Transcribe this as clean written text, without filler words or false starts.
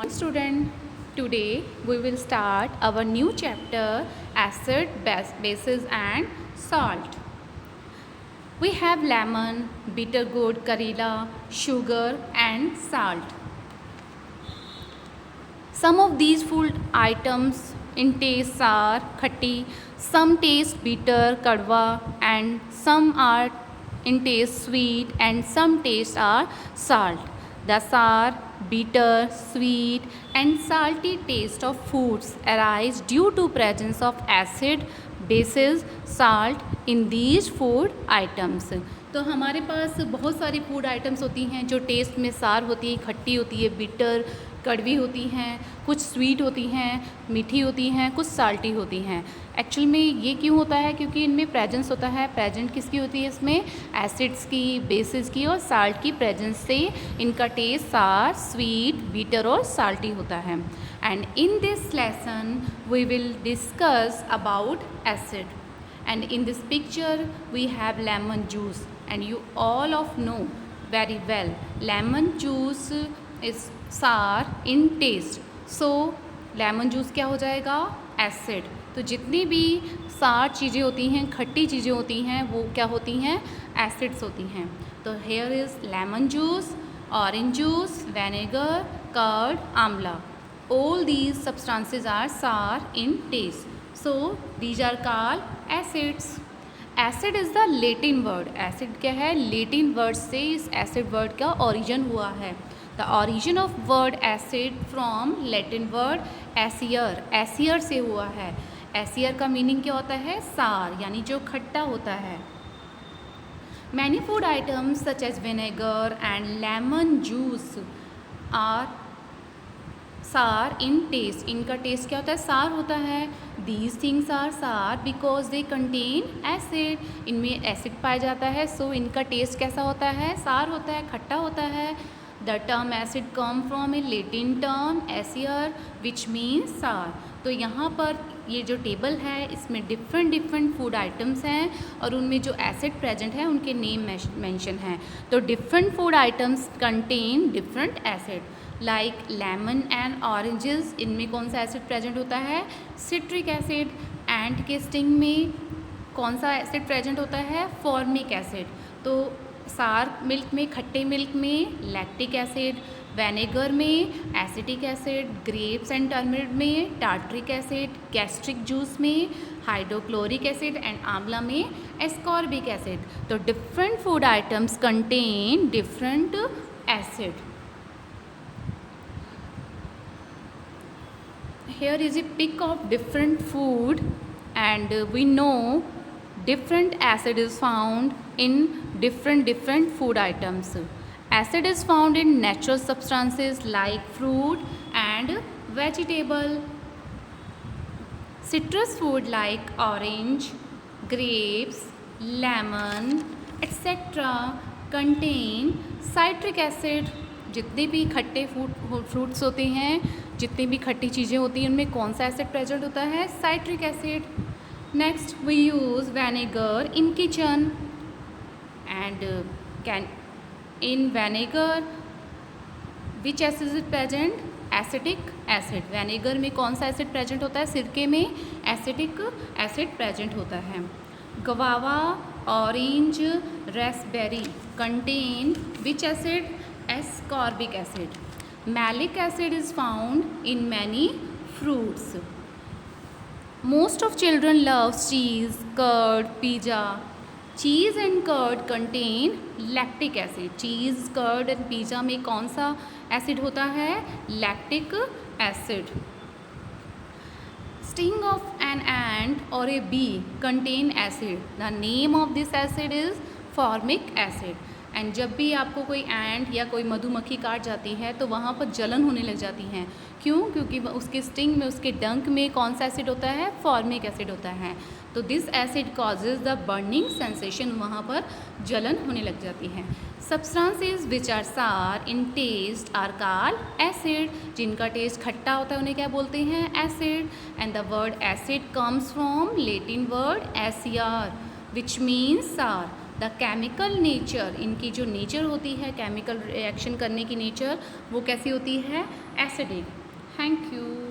Student, today we will start our new chapter acid, bases and salt. We have lemon, bitter gourd, karela, sugar and salt. Some of these food items in taste are khatti, some taste bitter, kadwa, and some are in taste sweet and some taste are salt. The sour, bitter, sweet and salty taste of foods arise due to presence of acid, bases, salt in these food items. तो हमारे पास बहुत सारी food items होती हैं जो test में सार होती है, खट्टी होती है, बिटर, कड़वी होती हैं, कुछ स्वीट होती हैं, मीठी होती हैं, कुछ साल्टी होती हैं। एक्चुअल में ये क्यों होता है? क्योंकि इनमें प्रेजेंस होता है। प्रेजेंट किसकी होती है इसमें? एसिड्स की, बेसिस की और साल्ट की प्रेजेंस से इनका टेस्ट सार, स्वीट, बिटर और साल्टी होता है। And in this lesson we will discuss about acid. And in this picture we have lemon juice, and you all of know very well lemon juice is sour in taste. So lemon juice क्या हो जाएगा? Acid. तो जितनी भी सार चीज़ें होती हैं, खट्टी चीज़ें होती हैं, वो क्या होती हैं? Acids होती हैं. तो here is lemon juice, orange juice, vinegar, curd, amla. All these substances are sour in taste. So these are called acids. Acid is the Latin word. Acid क्या है? Latin word से इस acid word का origin हुआ है. The origin of word acid from Latin word acer. Acer से हुआ है. Acer का meaning क्या होता है? सार, यानी जो खट्टा होता है. Many food items such as vinegar and lemon juice are सार इन टेस्ट. इनका टेस्ट क्या होता है? सार होता है. दीज थिंग्स आर सार बिकॉज दे कंटेन एसिड. इनमें एसिड पाया जाता है, सो इनका टेस्ट कैसा होता है? सार होता है, खट्टा होता है. The term acid come from A Latin term easier which means सार. तो यहाँ पर ये जो टेबल है इसमें डिफरेंट फूड आइटम्स हैं और उनमें जो एसिड प्रेजेंट है उनके नेम मेंशन हैं. तो different food items contain different acid. Like lemon and oranges, इनमें कौन सा एसिड प्रेजेंट होता है? Citric acid. एंड के स्टिंग में कौन सा एसिड प्रेजेंट होता है? Formic acid. तो सार मिल्क में, खट्टे मिल्क में लैक्टिक एसिड, विनेगर में acetic acid, grapes and turmeric में टार्ट्रिक एसिड, गैस्ट्रिक जूस में हाइड्रोक्लोरिक एसिड एंड आंवला में एस्कॉर्बिक एसिड. तो different food items contain different acid. Here is a pic of different food, and we know different acid is found in different food items. Acid is found in natural substances like fruit and vegetable. Citrus food like orange, grapes, lemon, etc. contain citric acid. जितने भी खट्टे fruits होते हैं, जितनी भी खट्टी चीज़ें होती हैं, उनमें कौन सा एसिड प्रेजेंट होता है? Citric acid. Next we use vinegar in kitchen and can in vinegar which acid is present? Acetic acid. Vinegar में कौन सा एसिड प्रेजेंट होता है? सिरके में एसिटिक एसिड प्रेजेंट होता है. गवावा, orange, Raspberry contain which acid? Ascorbic acid. Malic acid is found in many fruits. Most of children love cheese, curd, pizza. Cheese and curd contain lactic acid. Cheese, curd and pizza में कौन सा acid होता है? Lactic acid. Sting of an ant or a bee contain acid. The name of this acid is formic acid. And जब भी आपको कोई एंट या कोई मधुमक्खी काट जाती है तो वहाँ पर जलन होने लग जाती है. क्यों? क्योंकि उसके स्टिंग में, उसके डंक में कौन सा एसिड होता है? फॉर्मिक एसिड होता है. तो this acid causes the burning sensation. वहाँ पर जलन होने लग जाती है. सब्सटेंसेस विच आर सार इन टेस्ट आर कॉल्ड एसिड. जिनका टेस्ट खट्टा होता है उन्हें क्या बोलते हैं? Acid. And the word acid comes from Latin word easier which means सार. द केमिकल नेचर, इनकी जो नेचर होती है, केमिकल रिएक्शन करने की नेचर, वो कैसी होती है? एसिडिक। Thank you.